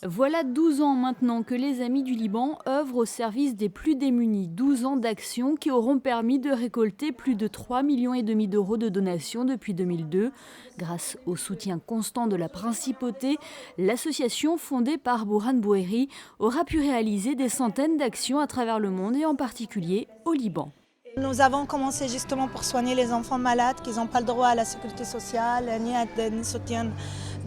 Voilà 12 ans maintenant que les Amis du Liban œuvrent au service des plus démunis. 12 ans d'action qui auront permis de récolter plus de 3,5 millions d'euros de donations depuis 2002. Grâce au soutien constant de la Principauté, l'association fondée par Bourhan Bouhéri aura pu réaliser des centaines d'actions à travers le monde et en particulier au Liban. Nous avons commencé justement pour soigner les enfants malades qui n'ont pas le droit à la sécurité sociale ni à un soutien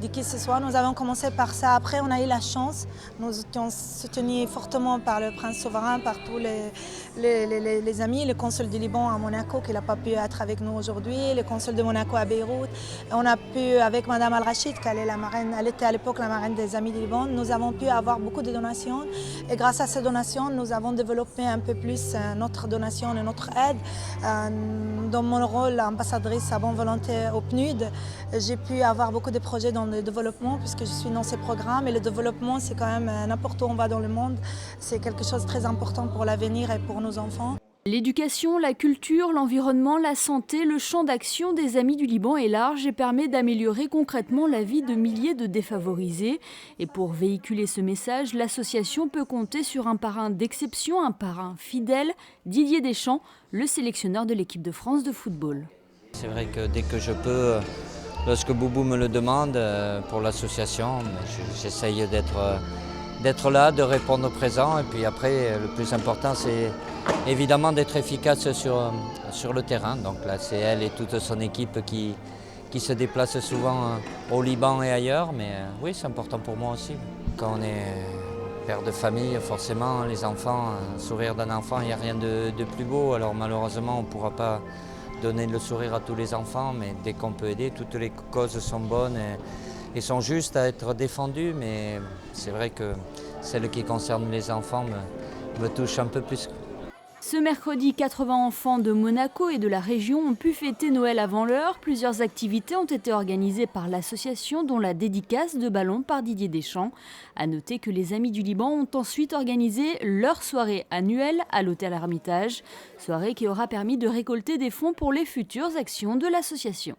de qui que ce soit. Nous avons commencé par ça. Après, on a eu la chance. Nous étions soutenus fortement par le prince souverain, par tous les amis, le consul du Liban à Monaco qui n'a pas pu être avec nous aujourd'hui, le consul de Monaco à Beyrouth. On a pu, avec Madame Al-Rachid, elle était à l'époque la marraine des Amis du Liban, nous avons pu avoir beaucoup de donations. Et grâce à ces donations, nous avons développé un peu plus notre donation et notre aide. Dans mon rôle ambassadrice à bonne volonté au PNUD, j'ai pu avoir beaucoup de projets dans le développement puisque je suis dans ces programmes. Et le développement, c'est quand même n'importe où on va dans le monde, c'est quelque chose de très important pour l'avenir et pour nos enfants. L'éducation, la culture, l'environnement, la santé, le champ d'action des Amis du Liban est large et permet d'améliorer concrètement la vie de milliers de défavorisés. Et pour véhiculer ce message, l'association peut compter sur un parrain d'exception, un parrain fidèle, Didier Deschamps, le sélectionneur de l'équipe de France de football. C'est vrai que dès que je peux, lorsque Boubou me le demande pour l'association, j'essaye d'être là, de répondre présent. Et puis après, le plus important, c'est évidemment d'être efficace sur le terrain. Donc là, c'est elle et toute son équipe qui se déplacent souvent au Liban et ailleurs. Mais oui, c'est important pour moi aussi. Quand on est père de famille, forcément, les enfants, un sourire d'un enfant, il n'y a rien de plus beau. Alors malheureusement, on ne pourra pas donner le sourire à tous les enfants, mais dès qu'on peut aider, toutes les causes sont bonnes et sont justes à être défendues. Mais c'est vrai que celle qui concerne les enfants me touche un peu plus. Ce mercredi, 80 enfants de Monaco et de la région ont pu fêter Noël avant l'heure. Plusieurs activités ont été organisées par l'association, dont la dédicace de ballons par Didier Deschamps. À noter que les Amis du Liban ont ensuite organisé leur soirée annuelle à l'hôtel Hermitage, soirée qui aura permis de récolter des fonds pour les futures actions de l'association.